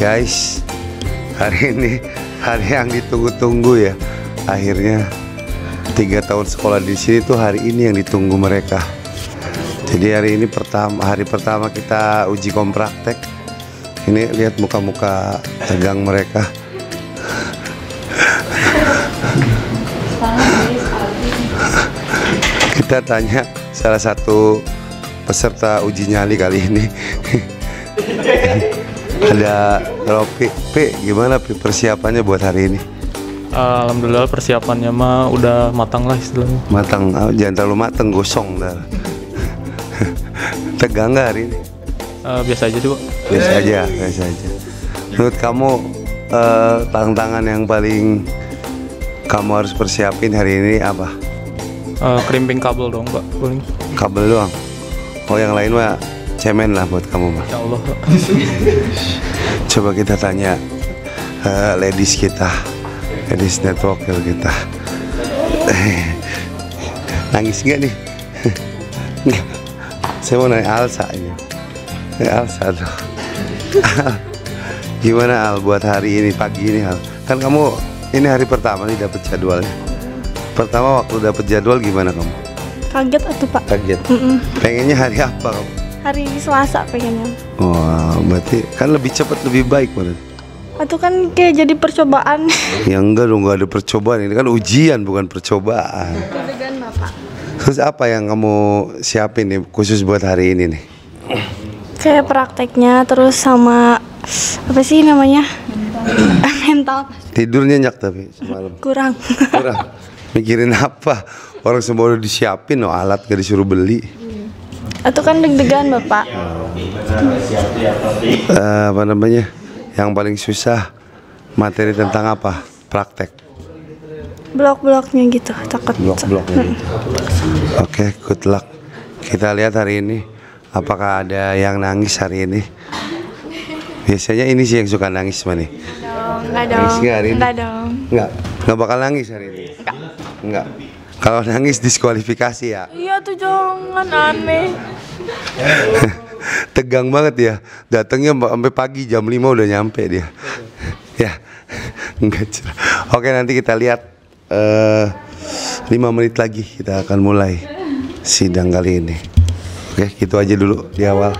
Guys, hari ini hari yang ditunggu-tunggu ya. Akhirnya 3 tahun sekolah di sini tuh hari ini yang ditunggu mereka. Jadi hari ini hari pertama kita uji kompraktek. Ini lihat muka-muka tegang mereka. Kita tanya salah satu peserta uji nyali kali ini. Ada Ropi. Gimana persiapannya buat hari ini? Alhamdulillah persiapannya mah udah matang lah istilahnya. Matang, jangan terlalu matang, gosong ntar. Tegang nggak hari ini? Biasa aja juga. Biasa aja. Menurut kamu tantangan yang paling kamu harus persiapin hari ini apa? Krimping kabel dong Pak, paling. Kabel doang. Oh yang lain mah cemen lah buat kamu mah. Ya Allah. Coba kita tanya ladies kita, ladies network kita. Nangis nggak nih? Saya mau nanya Alsa ini. Alsa tuh. Gimana Al buat hari ini, pagi ini Al? Kan kamu ini hari pertama nih dapat jadwalnya. Pertama waktu dapat jadwal gimana kamu? Kaget atuh Pak. Kaget. Pengennya hari apa kamu? Hari Selasa pengennya. Wah, berarti kan lebih cepat lebih baik berarti. Itu kan kayak jadi percobaan. Ya enggak dong, enggak ada percobaan. Ini kan ujian bukan percobaan. Deg-degan Bapak. Terus apa yang kamu siapin nih khusus buat hari ini nih? Kayak prakteknya terus sama apa sih namanya? Mental. Tidur nyenyak tapi semalam. Kurang. Mikirin apa? Orang semua udah disiapin, no alat gak disuruh beli. Itu kan deg-degan Bapak. Apa namanya? Yang paling susah materi tentang apa? Praktek. Blok-bloknya gitu, takut. Blok-bloknya gitu. Oke, good luck. Kita lihat hari ini apakah ada yang nangis hari ini. Biasanya ini sih yang suka nangis mah nih. Enggak dong. Nangis nggak hari ini? Enggak dong. Enggak bakal nangis hari ini. Enggak. Kalau nangis diskualifikasi ya. Iya tuh jangan aneh. Tegang banget ya. Datangnya sampai pagi jam 5 udah nyampe dia. Ya. Enggak. Oke, nanti kita lihat 5 menit lagi kita akan mulai sidang kali ini. Oke, gitu aja dulu di awal.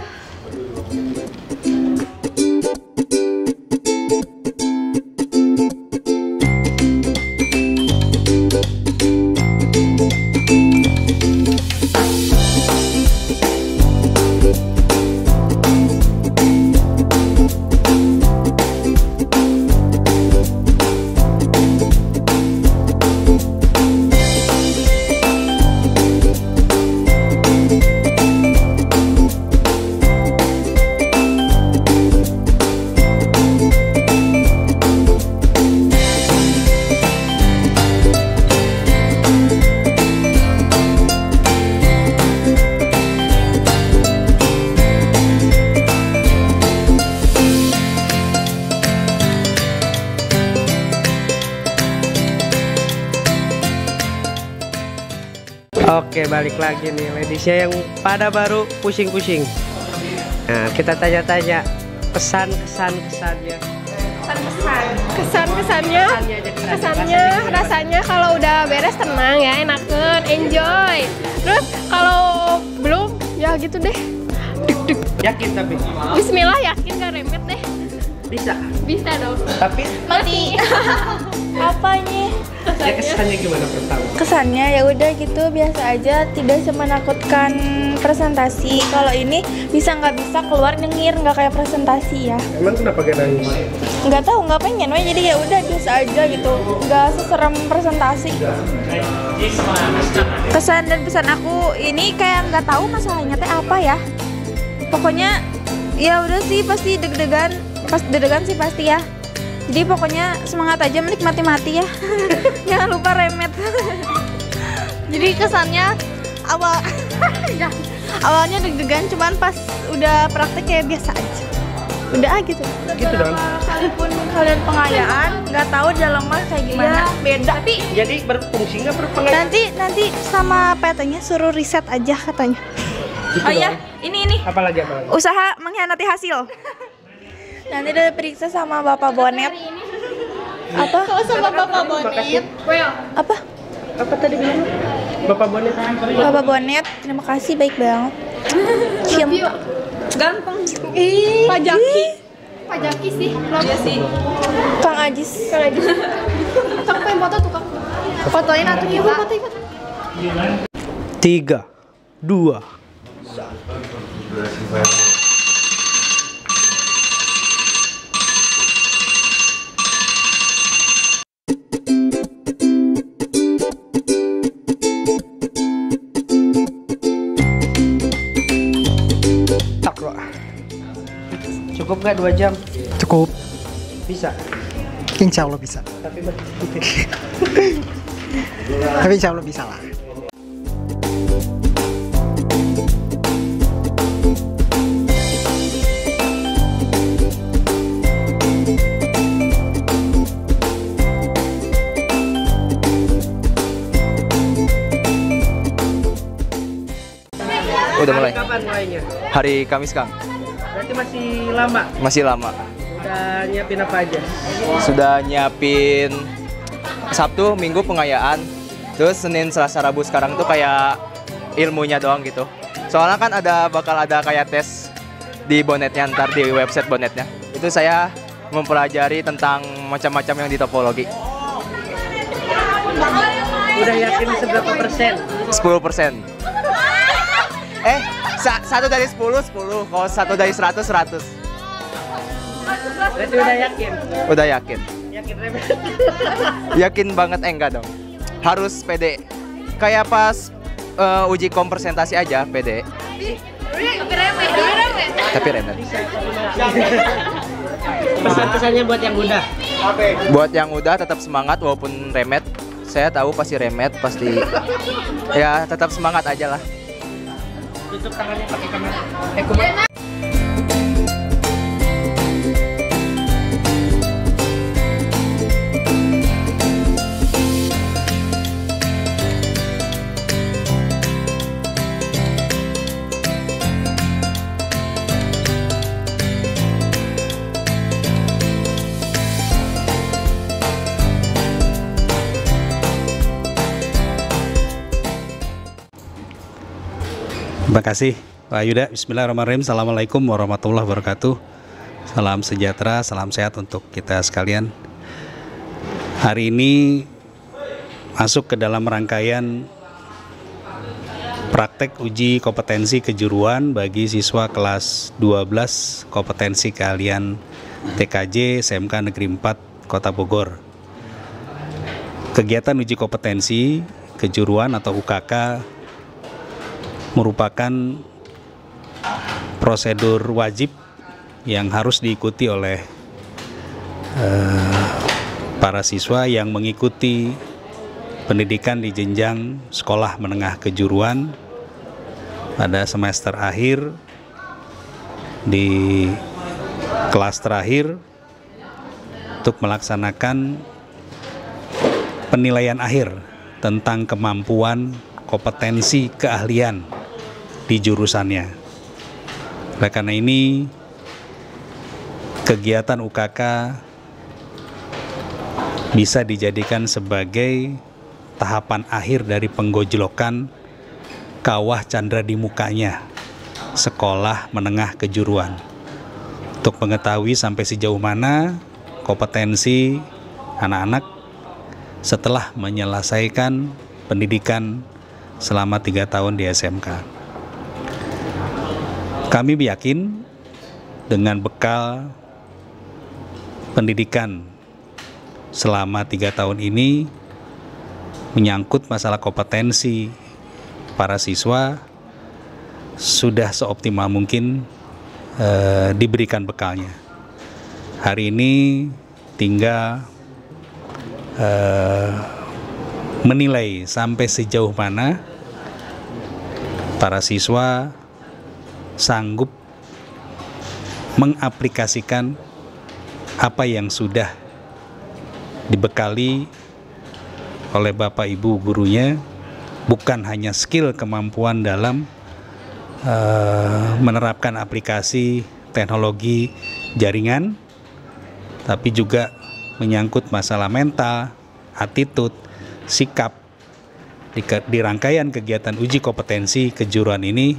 Oke, balik lagi nih ladiesnya yang pada baru pusing-pusing. Nah, kita tanya-tanya kesannya. Kesannya rasanya kalau udah beres tenang ya, enakan, enjoy. Terus kalau belum ya gitu deh. Deg-deg. Yakin tapi? Bismillah, yakin gak remet deh. Bisa dong. Tapi Mati. Apanya? ya kesannya gimana pertama? Kesannya ya udah gitu biasa aja, tidak semenakutkan presentasi. Kalau ini bisa nggak bisa keluar nyengir, nggak kayak presentasi ya. Emang kenapa gak nangis? Nggak tahu, nggak pengen, jadi ya udah biasa aja gitu, nggak seserem presentasi. Kesan dan pesan aku ini kayak nggak tahu masalahnya teh apa ya. Pokoknya ya udah sih pasti deg-degan, sih pasti ya. Jadi pokoknya semangat aja, menikmati mati ya. Jangan lupa remet. Jadi kesannya awalnya deg-degan, cuman pas udah praktek kayak biasa aja. Udah gitu. Sekalipun kalian pengayaan, nggak tahu dalamnya kayak gimana. Beda. Tapi Jadi berfungsi nggak berpengalaman? nanti sama PT-nya suruh riset aja katanya. Gitu Oh iya, dong. ini Apalagi? usaha mengkhianati hasil. Nanti udah periksa sama Bapak Bonet. Apa? Kalau sama Bapak Bonet. Apa? Apa tadi bilang? Bapak Bonet. Bapak Bonet, terima kasih baik banget. Cium. Gampang. Ih, Pak Jaki. Pak Jaki sih. Iya sih. Kang Ajis. Kang aja. Kamu pengen foto tuh, Kang? Fotoin atau kita? Foto. 3, 2. Takro. Cukup nggak 2 jam? Cukup, Bisa. insya Allah bisa. Tapi Tapi insya Allah bisa lah. Udah mulai. Kapan mulainya? Hari Kamis, Kang. Berarti masih lama. Masih lama. Udah nyiapin apa aja? Sudah nyiapin Sabtu, Minggu pengayaan. Terus Senin, Selasa, Rabu sekarang tuh kayak ilmunya doang gitu. Soalnya kan bakal ada kayak tes di bonetnya ntar di website bonetnya. Itu saya mempelajari tentang macam-macam yang di topologi. Udah yakin seberapa persen? 10%. Satu dari 10, 10. Kalau satu dari 100, 100. Berarti udah yakin? Udah yakin. Yakin remeh? Yakin banget enggak dong. Harus pede. Kayak pas uji kom presentasi aja pede. Tapi remeh. Pesan-pesannya buat yang udah? Buat yang udah tetap semangat walaupun remet. Saya tahu pasti remet, pasti ya tetap semangat aja lah. Tutup tangannya pakai kamera. Terima kasih Pak Yuda. Bismillahirrahmanirrahim. Assalamualaikum warahmatullahi wabarakatuh. Salam sejahtera, salam sehat untuk kita sekalian. Hari ini masuk ke dalam rangkaian praktek uji kompetensi kejuruan bagi siswa kelas 12 kompetensi keahlian TKJ SMK Negeri 4 Kota Bogor. Kegiatan uji kompetensi kejuruan atau UKK merupakan prosedur wajib yang harus diikuti oleh para siswa yang mengikuti pendidikan di jenjang sekolah menengah kejuruan pada semester akhir di kelas terakhir untuk melaksanakan penilaian akhir tentang kemampuan, kompetensi, keahlian di jurusannya. Oleh karena ini, kegiatan UKK bisa dijadikan sebagai tahapan akhir dari penggojlokan kawah candra di mukanya sekolah menengah kejuruan, untuk mengetahui sampai sejauh mana kompetensi anak-anak setelah menyelesaikan pendidikan selama 3 tahun di SMK. Kami yakin dengan bekal pendidikan selama 3 tahun ini menyangkut masalah kompetensi para siswa sudah seoptimal mungkin diberikan bekalnya. Hari ini tinggal menilai sampai sejauh mana para siswa sanggup mengaplikasikan apa yang sudah dibekali oleh Bapak Ibu gurunya, bukan hanya skill kemampuan dalam menerapkan aplikasi teknologi jaringan, tapi juga menyangkut masalah mental, attitude, sikap. Di rangkaian kegiatan uji kompetensi kejuruan ini,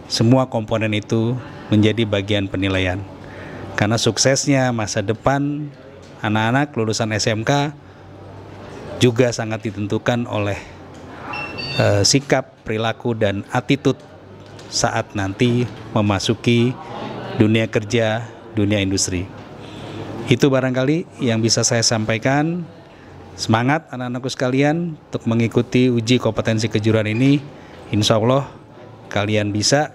semua komponen itu menjadi bagian penilaian. Karena suksesnya masa depan anak-anak lulusan SMK juga sangat ditentukan oleh sikap, perilaku, dan attitude saat nanti memasuki dunia kerja, dunia industri. Itu barangkali yang bisa saya sampaikan. Semangat anak-anakku sekalian untuk mengikuti uji kompetensi kejuruan ini. Insya Allah kalian bisa,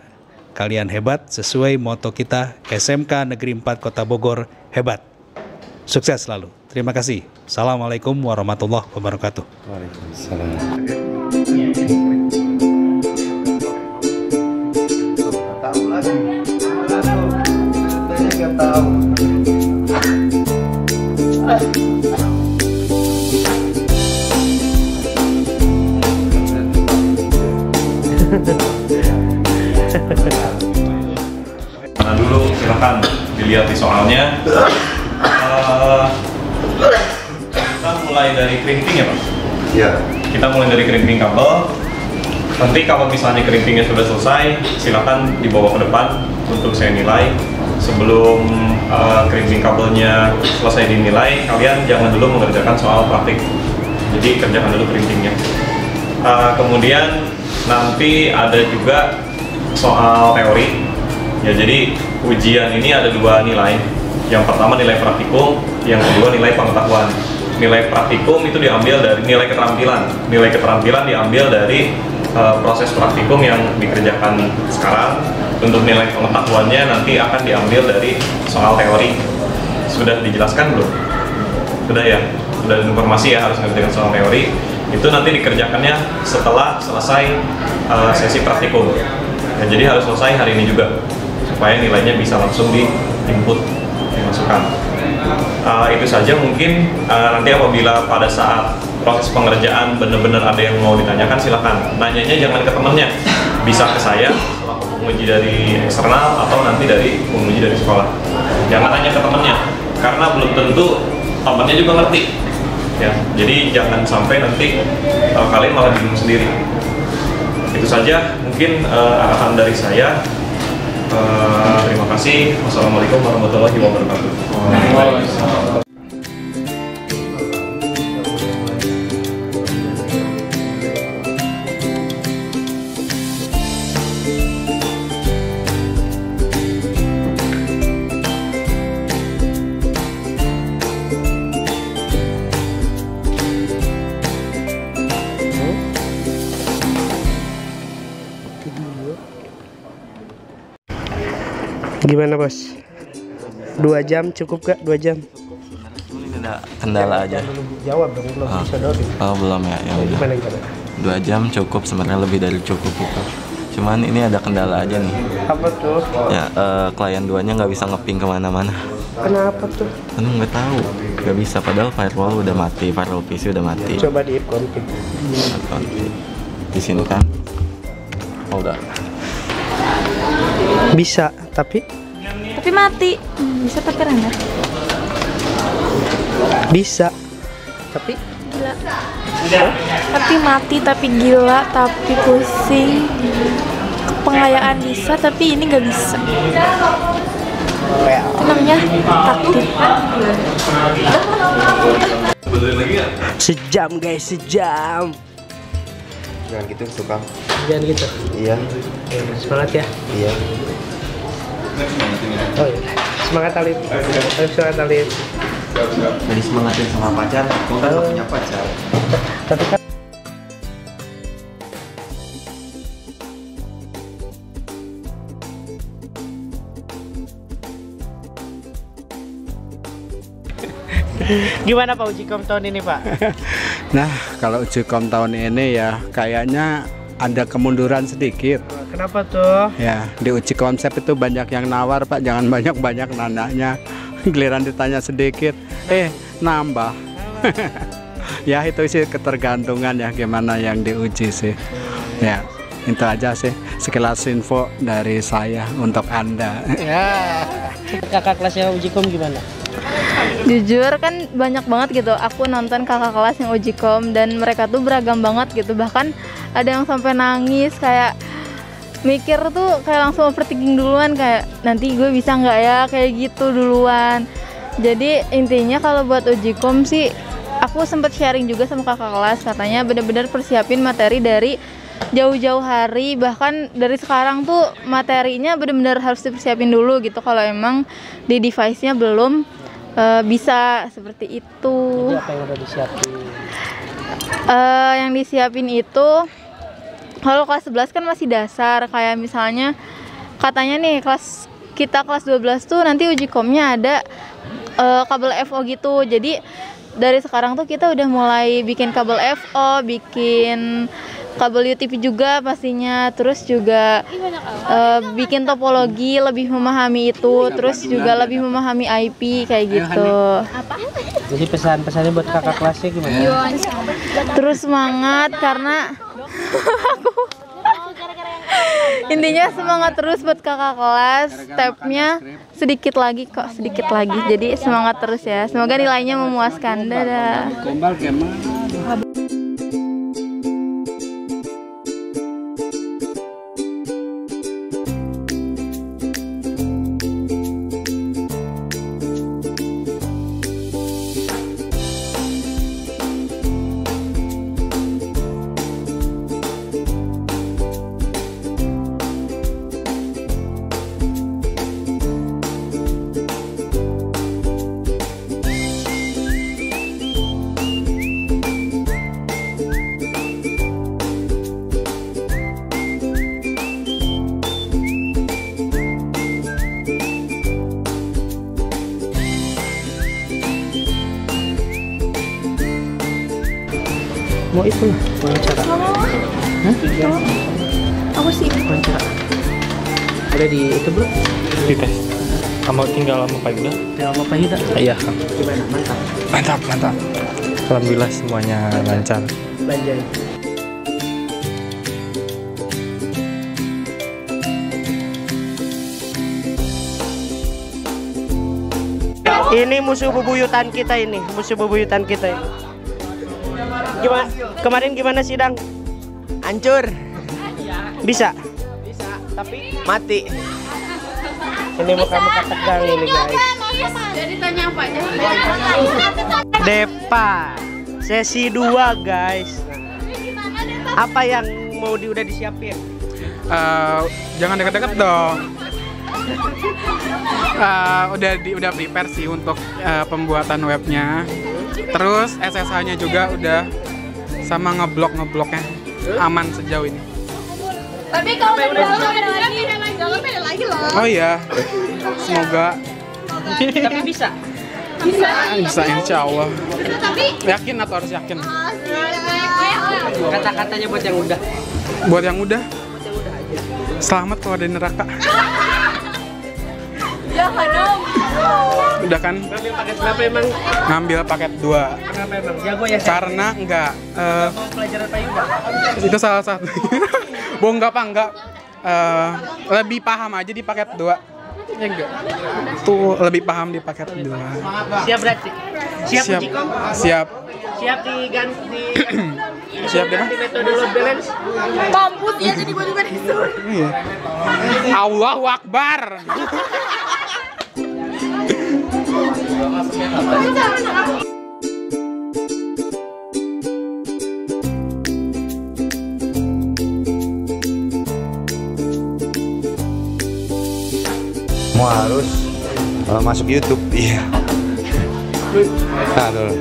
kalian hebat sesuai moto kita SMK Negeri 4 Kota Bogor hebat. Sukses selalu. Terima kasih. Assalamualaikum warahmatullahi wabarakatuh. Waalaikumsalam. Mana dulu silahkan dilihat di soalnya. Kita mulai dari crimping ya Pak? Ya. Kita mulai dari crimping kabel. Nanti kalau misalnya crimpingnya sudah selesai, silakan dibawa ke depan untuk saya nilai. Sebelum crimping kabelnya selesai dinilai, kalian jangan dulu mengerjakan soal praktik. Jadi kerjakan dulu crimpingnya. Kemudian nanti ada juga soal teori. Ya, jadi ujian ini ada dua nilai. Yang pertama nilai praktikum, yang kedua nilai pengetahuan. Nilai praktikum itu diambil dari nilai keterampilan. Nilai keterampilan diambil dari proses praktikum yang dikerjakan sekarang. Untuk nilai pengetahuannya nanti akan diambil dari soal teori. Sudah dijelaskan belum? Sudah ya? Sudah ada informasi ya harus mengerjakan soal teori. Itu nanti dikerjakannya setelah selesai sesi praktikum. Ya, jadi harus selesai hari ini juga supaya nilainya bisa langsung di-input, dimasukkan. Itu saja mungkin. Nanti apabila pada saat proses pengerjaan benar-benar ada yang mau ditanyakan, silakan nanyanya jangan ke temennya, bisa ke saya selaku penguji dari eksternal atau nanti dari penguji dari sekolah. Jangan tanya ke temennya karena belum tentu temennya juga ngerti ya, jadi jangan sampai nanti kalian malah bingung sendiri. Itu saja mungkin arahan dari saya. Terima kasih. Wassalamualaikum warahmatullahi wabarakatuh. Gimana bos? 2 jam cukup gak? 2 jam? Ini ada kendala aja. Jawab dong, belum bisa dong. Oh belum ya, ya udah. Gimana? 2 jam cukup, sebenarnya lebih dari cukup gitu. Cuman ini ada kendala aja nih. Apa tuh? Ya klien 2-nya nggak bisa ngeping kemana-mana. Kenapa tuh? Kan nggak tahu, nggak bisa. Padahal firewall udah mati, firewall PC udah mati. Coba di config. Di sini kan? Oh udah. Bisa, tapi mati. Bisa tapi rendah. bisa, tapi Gila. Tapi mati, tapi gila, tapi pusing. Pengayaan bisa, tapi ini nggak bisa. Itu namanya takdir. sejam guys, sejam. Jangan gitu, suka. Jangan gitu. Iya. Semangat ya. Iya. Oh iya. Semangat Alif. Semangat Alif. Jadi semangatin sama pacar, kamu kan gak punya pacar. Tapi kan gimana Pak uji kom tahun ini Pak? Nah, kalau uji kom tahun ini ya kayaknya ada kemunduran sedikit. Kenapa tuh? Ya, di uji konsep itu banyak yang nawar Pak, jangan banyak-banyak nanyanya. Giliran ditanya sedikit, nambah. Ya itu sih ketergantungan ya gimana yang diuji sih. Ya, itu aja sih sekilas info dari saya untuk Anda. Ya. Kakak kelasnya Ujikom gimana? Jujur kan banyak banget gitu aku nonton kakak kelas yang Ujikom dan mereka tuh beragam banget gitu, bahkan ada yang sampai nangis kayak mikir tuh kayak langsung overthinking duluan kayak nanti gue bisa nggak ya kayak gitu duluan. Jadi intinya kalau buat Ujikom sih aku sempet sharing juga sama kakak kelas, katanya bener-bener persiapin materi dari jauh-jauh hari, bahkan dari sekarang tuh materinya bener-bener harus dipersiapin dulu gitu kalau emang di device-nya belum bisa seperti itu. Jadi apa yang udah disiapin? Yang disiapin itu kalau kelas 11 kan masih dasar, kayak misalnya katanya nih kelas 12 tuh nanti Ujikomnya ada kabel FO gitu. Jadi dari sekarang tuh kita udah mulai bikin kabel FO, bikin kabel UTP juga pastinya, terus juga bikin topologi, lebih memahami itu, terus juga lebih memahami IP kayak gitu. Jadi pesan-pesannya buat kakak kelasnya gimana? Terus semangat karena intinya semangat terus buat kakak kelas, stepnya sedikit lagi kok, sedikit lagi. Jadi semangat terus ya, semoga nilainya memuaskan. Dadah. Mau itu lah, wawancara. Hah? Aku sih. Wawancara. Ada di itu belum? Di tes. Kamu tinggal sama Pak Yuda? Tinggal sama Pak Yuda? Iya, Kang. Gimana? Mantap? Mantap, mantap. Alhamdulillah semuanya lancar. Banjai. Ini musuh bebuyutan kita ini, musuh bebuyutan kita ini. Gimana? Kemarin gimana sidang? Hancur. Bisa? Bisa, tapi mati. Ini muka-muka tegang ini guys. Jadi tanya apa aja? Depa sesi 2 guys. Apa yang mau udah disiapin? Jangan dekat-dekat dong. Udah prepare sih untuk pembuatan webnya. Terus SSH-nya juga udah, sama ngebloknya aman sejauh ini. Tapi kalau beda lagi loh. Oh iya, semoga. Tapi bisa. Bisa insya Allah. Tapi Yakin atau harus yakin? Kata-katanya buat yang udah. Buat yang udah. Selamat kalau ada neraka. jangan dong. Udah kan? Ngambil paket berapa emang? Ngambil paket 2. Kenapa emang? Jago ya? Karena enggak mau pelajaran Pak Yuda? itu salah satu. Bohong enggak. Lebih paham aja di paket 2. Ya enggak. Tuh lebih paham di paket 2. Siap berarti? Siap Ujikom? Siap. Siap diganti. Siap deh, ganti metode load balance. Mampus ya jadi gue juga disuruh. Iya. Allahu Akbar. Mau harus masuk YouTube. Iya. Nah, dulu.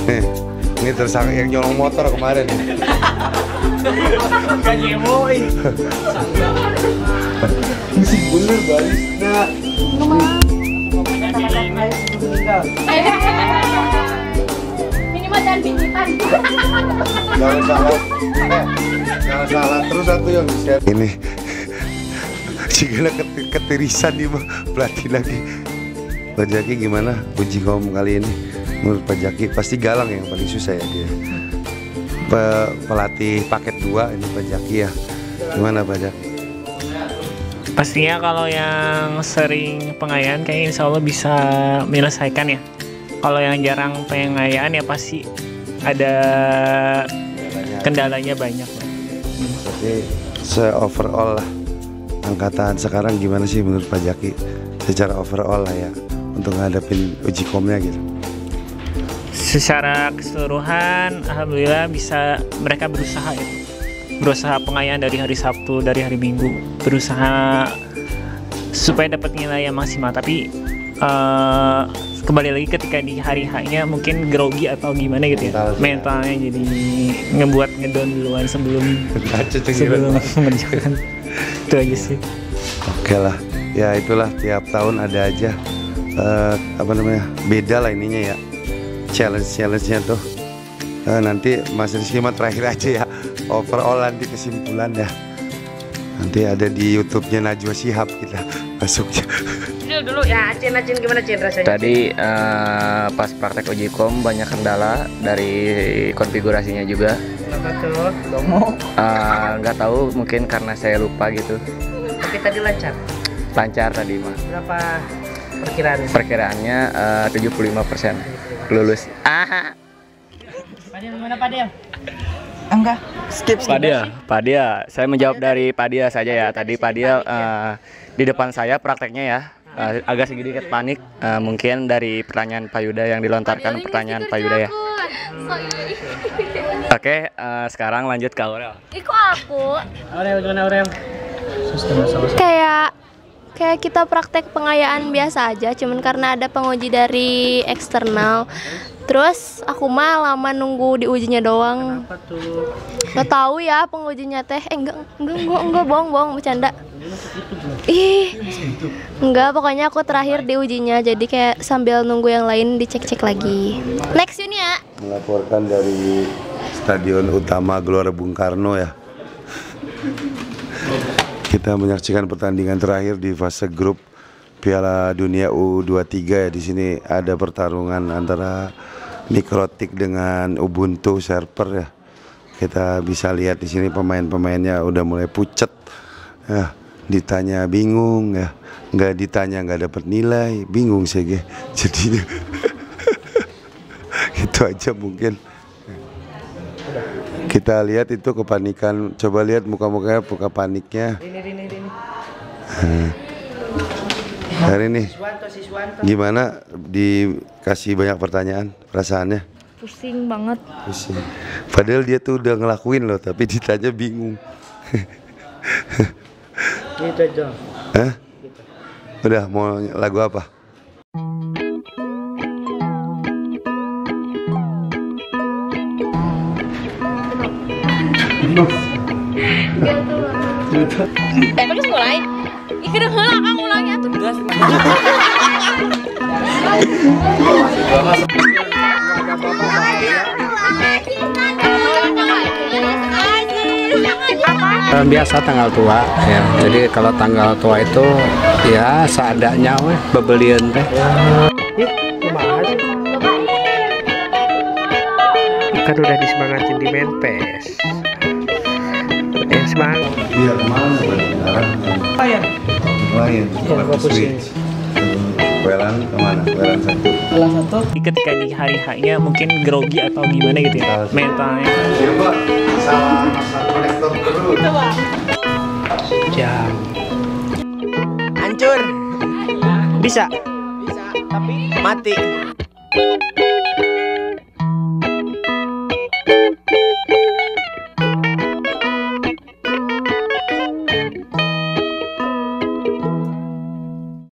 Nih, ini tersangka yang nyolong motor kemarin. Gajemoy. Musik bener barista. Minimal jangan pinjitan. Jangan salah. Jangan salah terus satu yang di-share. Ini jika ketirisan nih pelatih lagi. Pak Jaki gimana Ujikom kali ini? Menurut Pak Jaki pasti Galang yang paling susah ya dia. Pelatih paket 2 ini Pak Jaki ya. Gimana Pak Jaki? Pastinya kalau yang sering pengayaan kayaknya insya Allah bisa menyelesaikan ya. Kalau yang jarang pengayaan ya pasti ada kendalanya banyak. Tapi se-overall lah, angkatan sekarang gimana sih menurut Pak Jaki? Secara overall lah ya, untuk ngadepin uji komnya gitu. Secara keseluruhan, alhamdulillah mereka berusaha ya. Berusaha pengayaan dari hari Sabtu, dari hari Minggu, berusaha supaya dapat nilai yang maksimal. Tapi kembali lagi ketika di hari H-nya mungkin grogi atau gimana gitu ya, mentalnya jadi ngebuat ngedown duluan sebelum mengerjakan. Itu aja sih. Oke lah, ya itulah tiap tahun ada aja beda lah ininya ya, challenge-nya tuh. Nanti Mas Rizky mah terakhir aja ya, overall nanti kesimpulan ya. Nanti ada di YouTube-nya Najwa Shihab kita masuknya. Dulu ya, Cin gimana Cin rasanya? Tadi pas praktek uji kom banyak kendala dari konfigurasinya juga. Kenapa tuh? Domo? Nggak tahu, mungkin karena saya lupa gitu. Tapi tadi lancar? Lancar tadi mah. Berapa perkiraannya? Perkiraannya 75% lulus. Padil gimana Padil? Enggak, skip. Pak Dia, saya menjawab dari Pak Dia saja ya. Tadi Pak Dia di depan saya prakteknya ya. Agak sedikit panik, mungkin dari pertanyaan Pak Yuda yang dilontarkan pertanyaan Pak Yuda ya. Oke, sekarang lanjut ke Aurel. Iko aku. Aurel gimana Aurel? Kayak kita praktek pengayaan biasa aja, cuman karena ada penguji dari eksternal. Terus aku mah lama nunggu di ujinya doang. Kenapa tuh? Nggak tahu ya pengujinya teh. Enggak bohong bercanda. Enggak, pokoknya aku terakhir di ujinya, jadi kayak sambil nunggu yang lain dicek-cek lagi. Next Yunia. Melaporkan dari Stadion Utama Gelora Bung Karno ya. Kita menyaksikan pertandingan terakhir di fase grup Piala Dunia U23 ya. Di sini ada pertarungan antara Mikrotik dengan Ubuntu Server ya. Kita bisa lihat di sini pemain-pemainnya udah mulai pucet ya. Ditanya bingung ya, nggak ditanya nggak dapat nilai, bingung sih jadinya. Itu aja mungkin. Kita lihat itu kepanikan, coba lihat muka-mukanya buka paniknya. Hari ini gimana, dikasih banyak pertanyaan, perasaannya? Pusing banget. Pusing. Padahal dia tuh udah ngelakuin loh, tapi ditanya bingung. Gitu aja. Hah? Udah mau lagu apa? Bagus mulai. Iki udah heula Kang ulangnya tuh. Biasa tanggal tua ya. Jadi kalau tanggal tua itu ya seadanya weh bebelian teh. Kan udah disemangatin di Menpes. Semangat. Iya, kemana? Layan. Layan. Welan kemana? Welan satu. Welan satu. Ketika di hari H-nya mungkin grogi atau gimana gitu ya, mentalnya. Iya Pak, salah konektor terus. Jam. Hancur. Bisa. Bisa, tapi mati.